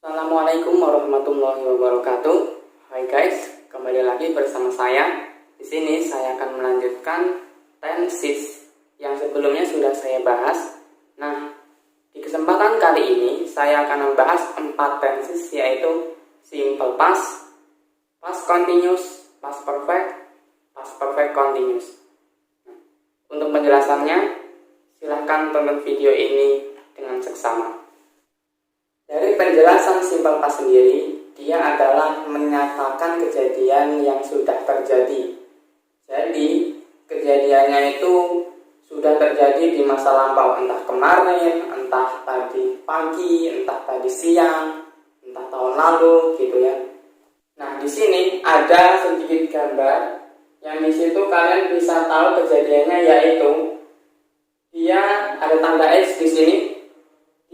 Assalamualaikum warahmatullahi wabarakatuh. Hai guys, kembali lagi bersama saya. Di sini saya akan melanjutkan tenses yang sebelumnya sudah saya bahas. Nah, di kesempatan kali ini saya akan membahas 4 tenses, yaitu simple past, past continuous, past perfect continuous. Untuk penjelasannya, silahkan tonton video ini dengan seksama. Dari penjelasan simple past sendiri, dia adalah menyatakan kejadian yang sudah terjadi. Jadi, kejadiannya itu sudah terjadi di masa lampau, entah kemarin, entah tadi pagi, entah tadi siang, entah tahun lalu, gitu ya. Nah, di sini ada sedikit gambar yang di situ kalian bisa tahu kejadiannya, yaitu dia ada tanda X di sini.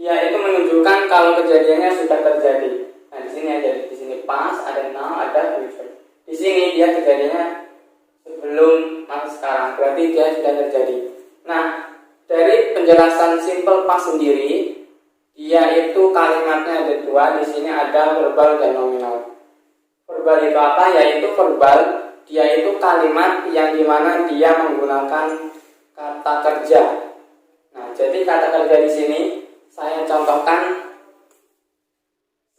Dia itu menunjukkan kalau kejadiannya sudah terjadi. Nah, di sini ada, di sini past, ada now, ada future. Di sini dia kejadiannya sebelum masa sekarang, berarti dia sudah terjadi. Nah, dari penjelasan simple past sendiri, dia itu kalimatnya ada 2. Di sini ada verbal dan nominal. Verbal itu apa? Yaitu verbal, dia itu kalimat yang dimana dia menggunakan kata kerja. Nah, jadi kata kerja di sini saya contohkan,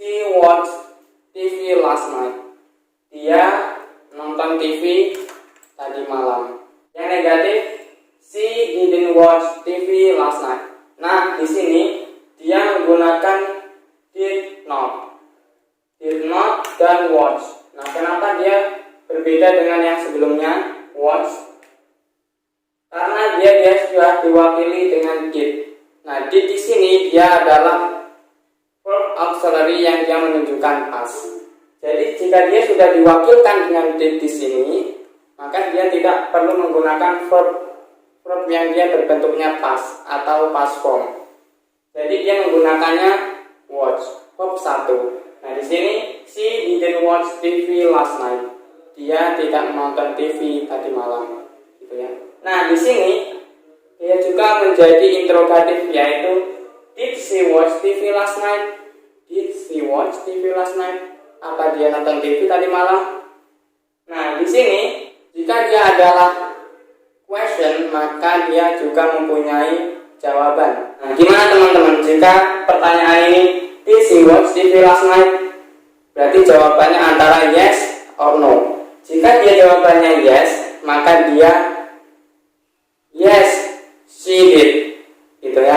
she watched TV last night. Dia nonton TV tadi malam. Yang negatif, she didn't watch TV last night. Nah, di sini dia menggunakan did not dan watch. Nah, kenapa dia berbeda dengan yang sebelumnya, watch? Karena dia sudah diwakili dengan did. Nah, di sini dia adalah verb auxiliary yang dia menunjukkan past. Jadi jika dia sudah diwakilkan dengan did di sini, maka dia tidak perlu menggunakan verb yang dia berbentuknya past atau past form. Jadi dia menggunakannya watch, verb 1. Nah, di sini she didn't watch TV last night. Dia tidak menonton TV tadi malam, gitu ya. Nah, di sini dia juga menjadi interrogatif, yaitu did she watch TV last night? Did she watch TV last night? Apa dia nonton TV tadi malam? Nah, di sini jika dia adalah question, maka dia juga mempunyai jawaban. Nah, gimana teman-teman jika pertanyaan ini did she watch TV last night? Berarti jawabannya antara yes or no. Jika dia jawabannya yes, maka dia yes, she did, gitu ya.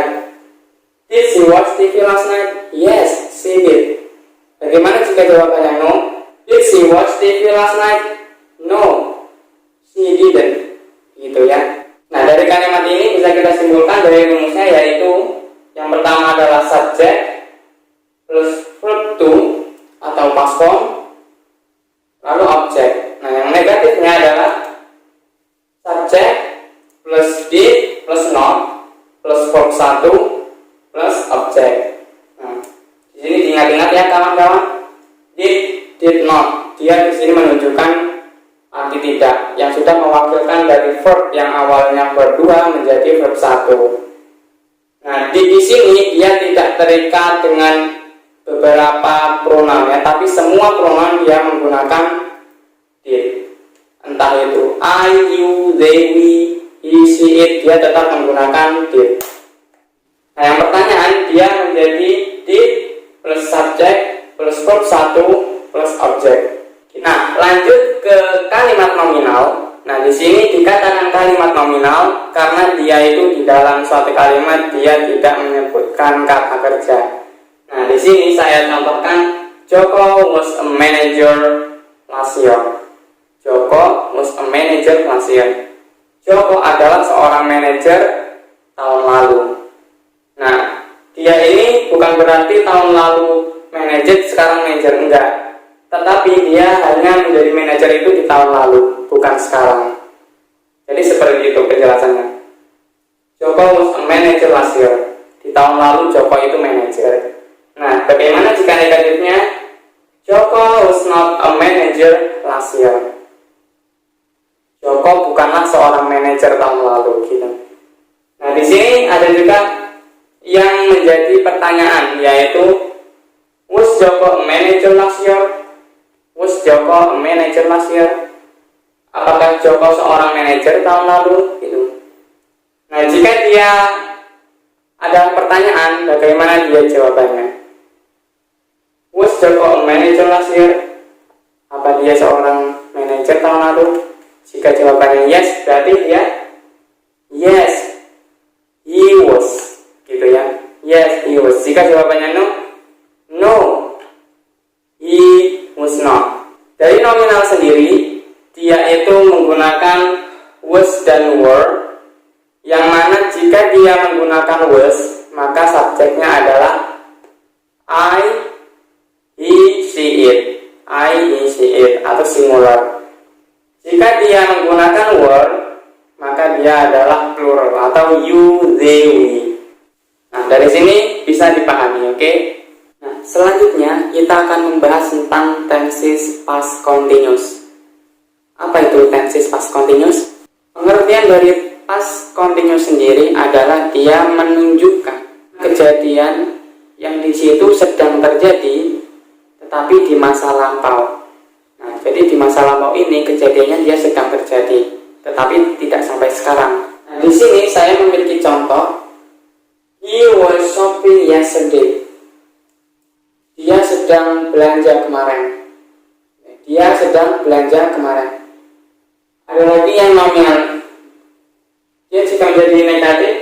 Did she watch TV last night? Yes, she did. Bagaimana jika jawabannya no? Did she watch TV last night? No, she didn't, gitu ya. Nah, dari kalimat ini bisa kita simpulkan dari rumusnya, yaitu yang pertama adalah subject plus verb to atau past form, lalu object. Nah, yang negatifnya adalah subject plus did plus not plus verb 1 plus object. Nah, di sini diingat-ingat ya kawan-kawan. Did not, dia di sini menunjukkan arti tidak, yang sudah mewakilkan dari verb yang awalnya verb 2 menjadi verb 1. Nah, di sini dia tidak terikat dengan beberapa pronoun ya, tapi semua pronoun dia menggunakan did. Entah itu I, you, they, we, he, she, it, dia tetap menggunakan did. Nah, yang pertanyaan dia menjadi did plus subject plus verb 1 plus object. Nah, lanjut ke kalimat nominal. Nah, di sini dikatakan kalimat nominal karena dia itu di dalam suatu kalimat dia tidak menyebutkan kata kerja. Nah, di sini saya contohkan, Joko was a manager last year. Joko was a manager last year. Joko adalah seorang manajer tahun lalu. Nah, dia ini bukan berarti tahun lalu manajer, sekarang manajer, enggak. Tetapi dia hanya menjadi manajer itu di tahun lalu, bukan sekarang. Jadi seperti itu penjelasannya. Joko was a manager last year. Di tahun lalu Joko itu manajer. Nah, bagaimana jika negatifnya? Joko was not a manager last year. Joko bukanlah seorang manajer tahun lalu, gitu. Nah, di sini ada juga yang menjadi pertanyaan, yaitu was Joko manager last year? Was Joko a manager last year? Apakah Joko seorang manajer tahun lalu? Gitu. Nah, jika dia ada pertanyaan, bagaimana dia jawabannya? Was Joko a manager last year? Apa dia seorang manajer tahun lalu? Jika jawabannya yes, berarti dia yes, he was, gitu ya. Yes, he was. Jika jawabannya no, no, he was not. Dari nominal sendiri, dia itu menggunakan was dan were, yang mana jika dia menggunakan was, maka subjeknya adalah I, he, she, it. I, he, she, it, atau singular. Jika dia menggunakan were, maka dia adalah plural atau you, they, we. Nah, dari sini bisa dipahami, oke? Nah, selanjutnya kita akan membahas tentang tenses past continuous. Apa itu tenses past continuous? Pengertian dari past continuous sendiri adalah dia menunjukkan kejadian yang di situ sedang terjadi, tetapi di masa lampau. Nah, jadi di masa lampau ini kejadiannya dia sedang terjadi, tetapi tidak sampai sekarang. Nah, di sini saya memiliki contoh. He was shopping yesterday. Dia sedang belanja kemarin. Dia sedang belanja kemarin. Ada lagi yang nominal. Dia jika menjadi negatif.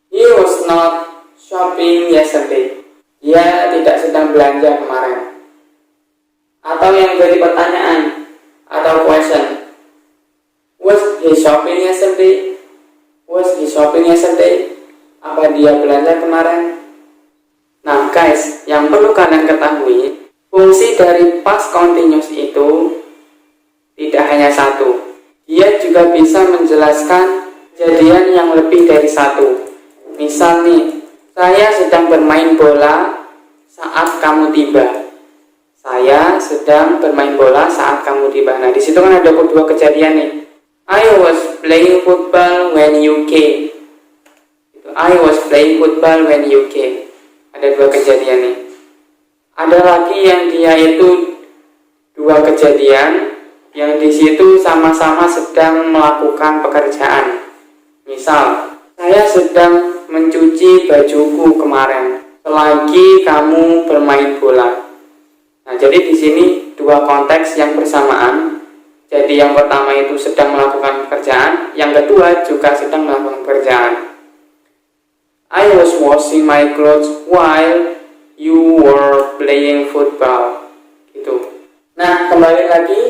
He was not shopping yesterday. Dia tidak sedang belanja kemarin. Atau yang jadi pertanyaan atau question. Was he shopping yesterday? Was he shopping yesterday? Apa dia belanja kemarin? Nah guys, yang perlu kalian ketahui, fungsi dari past continuous itu tidak hanya satu. Dia juga bisa menjelaskan kejadian yang lebih dari satu. Misal nih, saya sedang bermain bola saat kamu tiba. Saya sedang bermain bola saat kamu tiba. Nah, di situ kan ada dua kejadian nih. I was playing football when you came. I was playing football when you came. Ada dua kejadian nih. Ada lagi yang dia itu dua kejadian yang di situ sama-sama sedang melakukan pekerjaan. Misal, saya sedang mencuci bajuku kemarin selagi kamu bermain bola. Nah, jadi di sini dua konteks yang bersamaan. Jadi yang pertama itu sedang melakukan pekerjaan, yang kedua juga sedang melakukan pekerjaan. I was washing my clothes while you were playing football. Gitu. Nah, kembali lagi.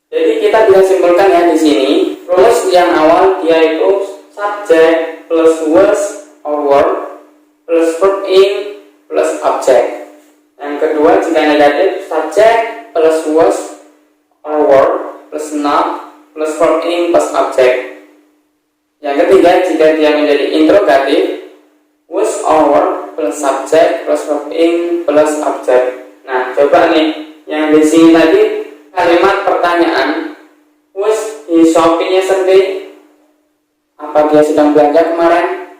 Jadi kita bisa simpulkan ya di sini, rumus yang awal dia itu subject plus was or were plus verb in plus object. Yang kedua jika negatif, subject plus was or were plus not plus verb in plus object. Yang ketiga jika dia menjadi interrogatif, was or were plus subject plus verb in plus object. Nah, coba nih yang di sini tadi kalimat pertanyaan, was he shopping yesterday? Apa dia sedang belanja kemarin?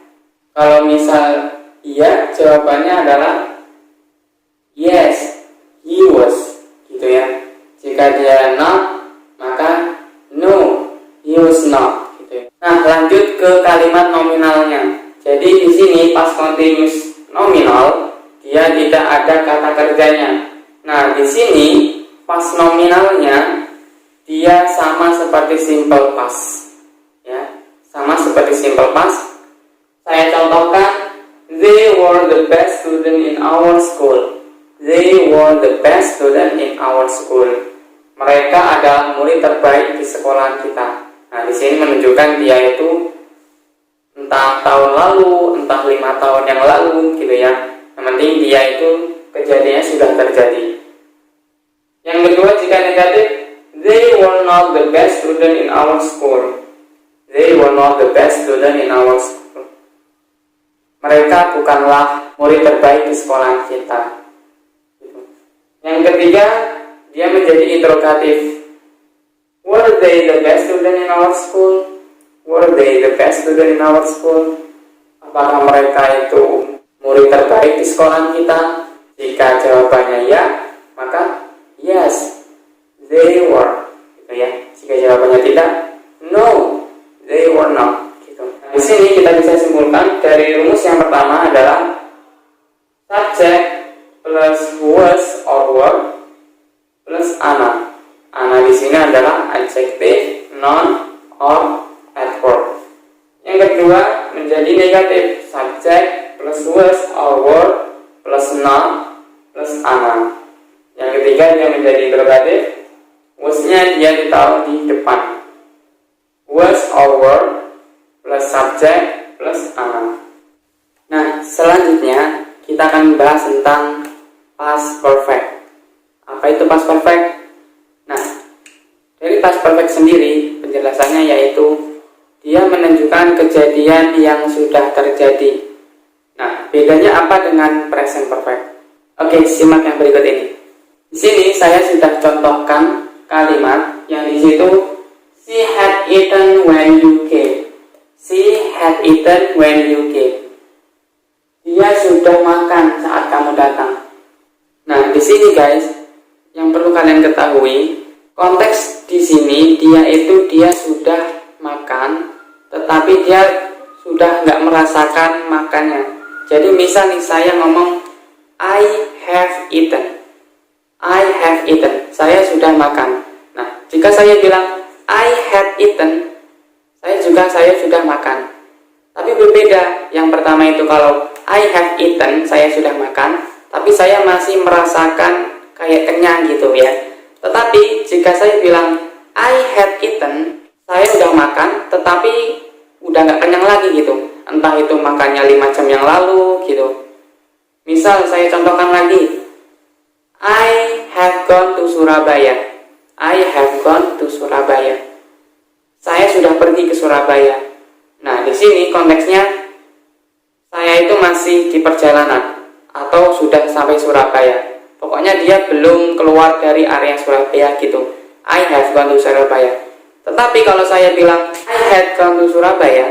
Kalau misal iya, jawabannya adalah yes, he was, gitu ya. Jika dia not, maka no, he was not, gitu ya. Nah, lanjut ke kalimat nominalnya. Jadi di sini past continuous nominal, dia tidak ada kata kerjanya. Nah, di sini past nominalnya dia sama seperti simple past, ya, sama seperti simple past. Saya contohkan, they were the best student in our school. They were the best student in our school. Mereka adalah murid terbaik di sekolah kita. Nah, di sini menunjukkan dia itu entah tahun lalu, entah 5 tahun yang lalu, gitu ya. Yang penting dia itu kejadiannya sudah terjadi. Yang kedua jika negatif, they were not the best student in our school. They were not the best student in our school. Mereka bukanlah murid terbaik di sekolah kita. Yang ketiga, dia menjadi interrogatif. Were they the best student in our school? Were they the best student in our school? Apakah mereka itu murid terbaik di sekolah kita? Jika jawabannya ya, maka yes, they were. Gitu ya. Jika jawabannya tidak, no, they were not. Gitu. Nah, di sini kita bisa simpulkan dari rumus yang pertama adalah subject plus was or were plus ana. Ana di sini adalah adjective, noun, or adverb. Yang kedua menjadi negatif, subject plus was or were plus noun plus ana. Yang ketiga dia menjadi interrogatif, was-nya dia ditaruh di depan, was or were plus subject plus ana. Nah, selanjutnya kita akan membahas tentang past perfect. Apa itu past perfect? Nah, dari past perfect sendiri penjelasannya yaitu dia menunjukkan kejadian yang sudah terjadi. Nah, bedanya apa dengan present perfect? Oke, simak yang berikut ini. Di sini saya sudah contohkan kalimat yang di situ she had eaten when you came. She had eaten when you came. Dia sudah makan saat kamu datang. Nah, di sini guys, yang perlu kalian ketahui, konteks di sini dia sudah makan, tetapi dia sudah nggak merasakan makannya. Jadi misal nih saya ngomong I have eaten, saya sudah makan. Nah, jika saya bilang I had eaten, saya sudah makan. Tapi berbeda. Yang pertama itu kalau I have eaten, saya sudah makan, tapi saya masih merasakan kayak kenyang gitu ya. Tetapi jika saya bilang I had eaten, saya sudah makan, tetapi udah nggak kenyang lagi gitu. Entah itu makannya 5 jam yang lalu gitu. Misal saya contohkan lagi, I have gone to Surabaya. I have gone to Surabaya. Saya sudah pergi ke Surabaya. Nah, di sini konteksnya saya itu masih di perjalanan atau sudah sampai Surabaya. Pokoknya dia belum keluar dari area Surabaya gitu. I have gone to Surabaya. Tetapi kalau saya bilang I had gone to Surabaya,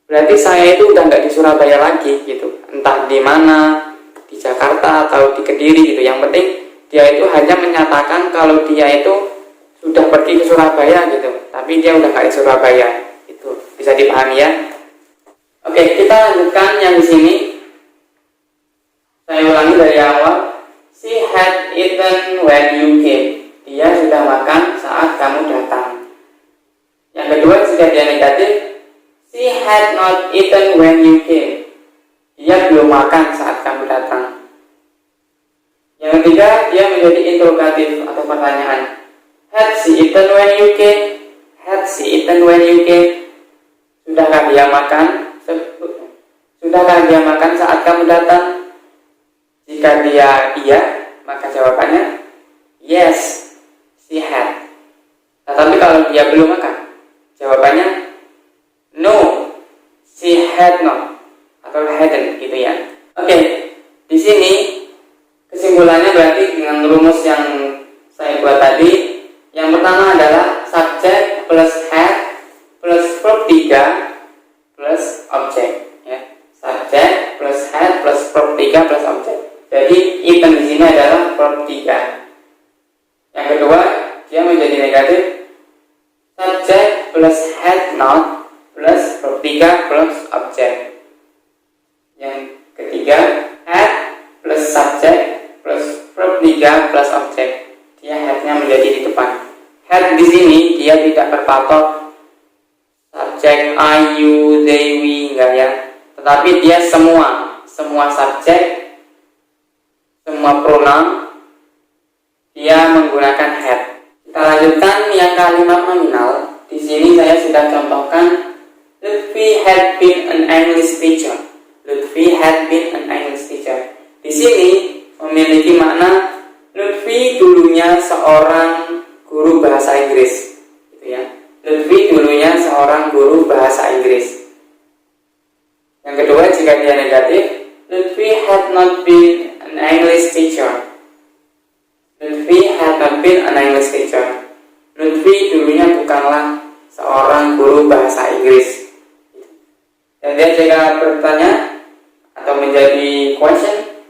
berarti saya itu udah nggak di Surabaya lagi gitu. Entah di mana, di Jakarta atau di Kediri gitu. Yang penting dia itu hanya menyatakan kalau dia itu sudah pergi ke Surabaya gitu. Tapi dia udah nggak di Surabaya. Itu bisa dipahami ya. Oke, kita lanjutkan yang di sini. Saya ulangi dari awal. She had eaten when you came. Dia sudah makan saat kamu datang. Yang kedua, jika dia negatif, she had not eaten when you came. Dia belum makan saat kamu datang. Yang ketiga, dia menjadi interrogatif atau pertanyaan. Had she eaten when you came? Had she eaten when you came? Sudahkah dia makan? Sudahkah dia makan saat kamu datang? Jika dia iya, maka jawabannya yes, she had. Tetapi kalau dia belum makan, jawabannya no, she had not atau hadn't gitu ya. Oke, di sini kesimpulannya berarti dengan rumus yang saya buat tadi, yang pertama adalah subject plus had plus verb 3 plus object ya. Subject plus had plus verb 3 plus object. Jadi eaten di sini adalah verb 3. Yang kedua, dia menjadi negatif. Subject plus had not plus verb 3 plus object. Yang ketiga, had plus subject plus verb 3 plus object. Dia had-nya menjadi di depan. Had di sini dia tidak berpatok subjek I, you, they, we, enggak ya. Tetapi dia semua subjek, semua pronoun dia menggunakan had. Kita lanjutkan yang kalimat nominal. Di sini saya sudah contohkan Lutfi had been an English teacher. Lutfi had been an English teacher. Di sini memiliki makna Lutfi dulunya seorang guru bahasa Inggris, gitu ya. Lutfi dulunya seorang guru bahasa Inggris. Yang kedua, jika dia negatif, Lutfi had not been an English teacher. Lutfi had not been an English teacher. Lutfi dulunya bukanlah seorang guru bahasa Inggris. Dan dia jika bertanya atau menjadi question,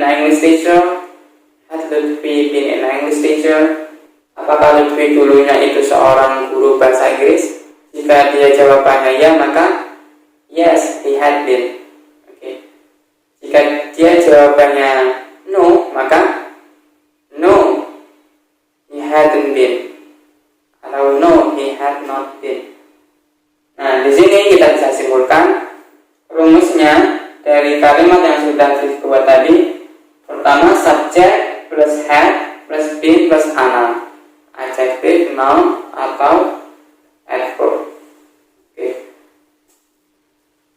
an English teacher? Had Lutfi been an English teacher? Apakah Lutfi dulunya itu seorang guru bahasa Inggris? Jika dia jawabannya ya, maka yes, he had been. Oke. Jika dia jawabannya no, maka no, he hadn't been. Atau no, he had not been. Nah, di sini kita bisa simpulkan rumusnya dari kalimat yang sudah dibuat tadi. Pertama, subjek plus had plus been plus ana, adjective, noun, atau adverb. Oke.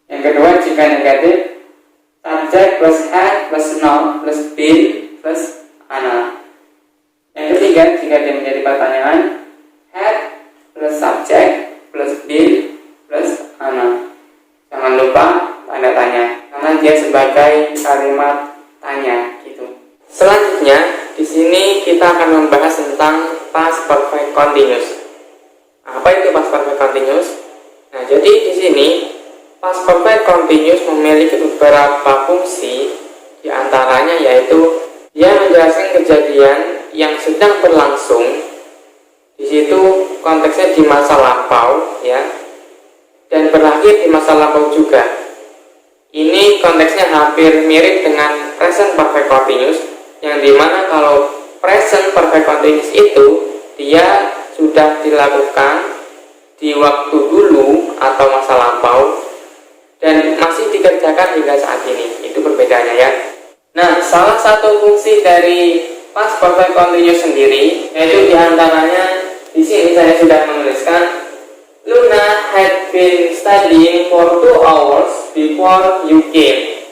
Yang kedua, jika negatif, subjek plus had plus noun plus been plus ana. Yang ketiga, jika dia menjadi pertanyaan, had plus subjek plus been plus ana. Jangan lupa tanda tanya, karena dia sebagai kalimat tanya gitu. Selanjutnya, di sini kita akan membahas tentang past perfect continuous. Apa itu past perfect continuous? Nah, jadi di sini past perfect continuous memiliki beberapa fungsi. Di antaranya yaitu dia menjelaskan kejadian yang sedang berlangsung. Di situ konteksnya di masa lampau, ya, dan berakhir di masa lampau juga. Ini konteksnya hampir mirip dengan present perfect continuous, yang dimana kalau present perfect continuous itu dia sudah dilakukan di waktu dulu atau masa lampau dan masih dikerjakan hingga saat ini. Itu perbedaannya, ya. Nah, salah satu fungsi dari past perfect continuous sendiri yaitu diantaranya di sini saya sudah menuliskan Luna had been studying for 2 hours before you came.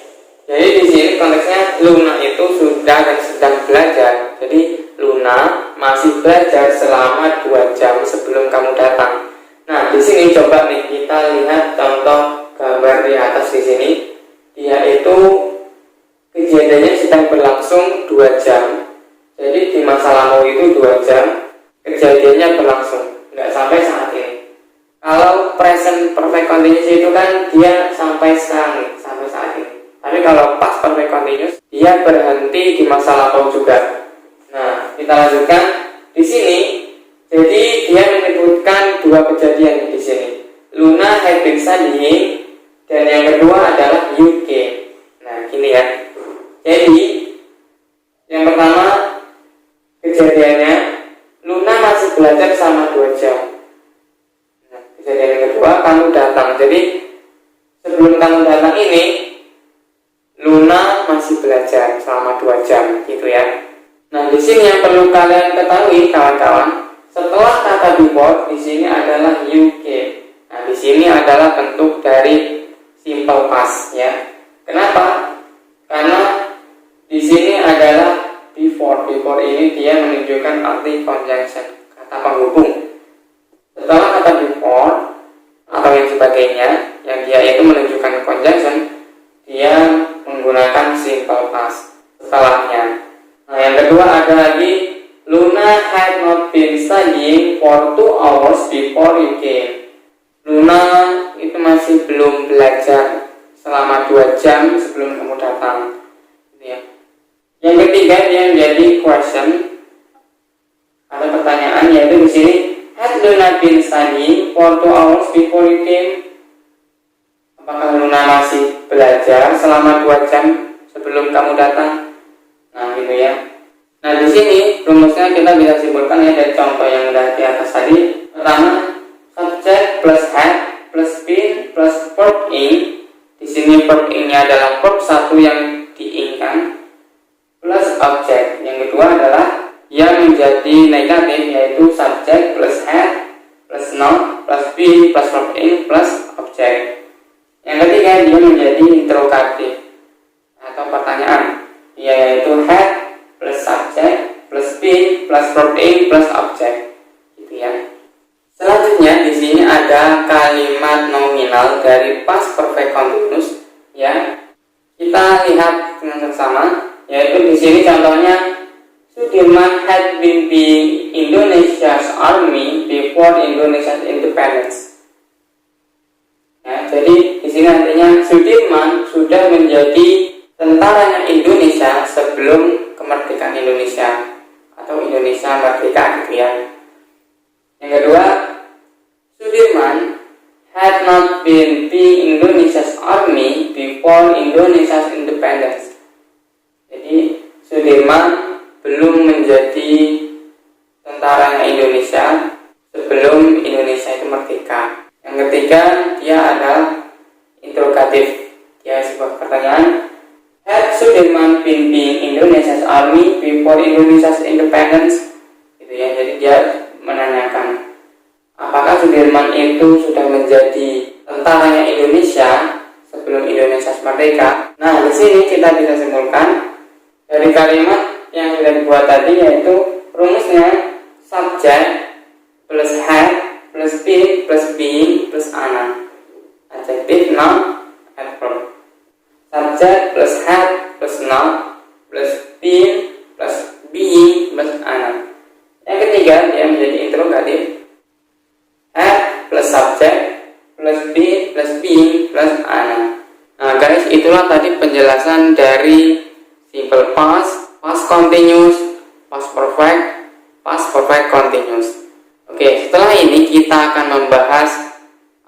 Jadi di sini konteksnya Luna itu sudah dan sedang belajar. Jadi Luna masih belajar selama 2 jam sebelum kamu datang. Nah, di sini coba nih kita lihat contoh gambar di atas di sini. Dia itu kejadiannya sedang berlangsung 2 jam. Jadi di masa lalu itu 2 jam kejadiannya berlangsung, nggak sampai saat ini. Kalau present perfect continuous itu kan dia sampai sekarang, sampai saat ini. Tapi kalau past perfect continuous dia berhenti di masa lampau juga. Nah, kita lanjutkan di sini. Jadi dia menyebutkan 2 kejadian di sini. Luna had been studying dan yang kedua adalah you came. Nah, gini ya. Jadi yang pertama kejadiannya Luna masih belajar selama 2 jam. Kejadian yang kedua, kamu datang. Jadi sebelum kamu datang ini Luna masih belajar selama 2 jam, gitu ya. Nah, di sini yang perlu kalian ketahui, kawan-kawan, setelah kata before di sini adalah you came. Nah, di sini adalah bentuk dari simple past, ya. Kenapa? Karena di sini adalah before. Before ini dia menunjukkan arti conjunction, kata penghubung. Setelah kata before atau yang sebagainya, yang dia itu menunjukkan conjunction, dia menggunakan simple past setelahnya. Nah, yang kedua ada lagi, Luna had not been studying for 2 hours before you came. Luna itu masih belum belajar selama 2 jam sebelum kamu datang. Ya. Yang ketiga dia menjadi question atau pertanyaan, yaitu di sini had Luna been studying for 2 hours before you came? Apakah Luna masih belajar selama 2 jam sebelum kamu datang? Nah, gitu ya. Nah, di sini rumusnya kita bisa simpulkan ya dari contoh yang udah di atas tadi. Pertama, subject plus had plus been plus verb ing. Di sini verb ing-nya adalah verb 1 yang di-ing-kan plus object. Yang kedua adalah yang menjadi negatif, yaitu subject plus had plus noun plus be plus verb ing plus object. Yang ketiga dia menjadi interrogatif atau pertanyaan, yaitu had plus subject plus be plus verb ing plus object, gitu ya. Selanjutnya di sini ada kalimat nominal dari past perfect continuous, ya. Kita lihat dengan seksama, yaitu di sini contohnya Sudirman had been in Indonesia's army before Indonesia's independence. Ya, jadi di sini artinya Sudirman sudah menjadi tentaranya Indonesia Indonesia sebelum kemerdekaan Indonesia atau Indonesia merdeka gitu ya. Yang kedua, Sudirman had not been in Indonesia's army before Indonesia's independence. Jadi Sudirman belum menjadi tentaranya Indonesia sebelum Indonesia itu merdeka. Yang ketiga, dia ada interrogatif. Dia sebuah pertanyaan. Had Sudirman been in Indonesia's army before Indonesia's independence? Gitu ya. Jadi dia menanyakan, apakah Sudirman itu sudah menjadi tentaranya Indonesia sebelum Indonesia merdeka? Nah, di sini kita bisa simpulkan dari kalimat yang sudah dibuat tadi, yaitu rumusnya subject plus had plus been plus being plus ana. Adjektif, noun, adverb. Subject plus had plus noun plus been plus being plus ana. Yang ketiga, dia menjadi interrogatif. Had plus subject plus been plus being plus ana. Nah guys, itulah tadi penjelasan dari simple past, past continuous, past perfect continuous. Oke, setelah ini kita akan membahas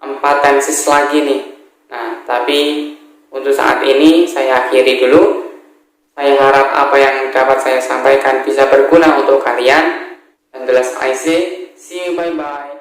4 tenses lagi nih. Nah, tapi untuk saat ini saya akhiri dulu. Saya harap apa yang dapat saya sampaikan bisa berguna untuk kalian. And the last I say, see you, bye-bye.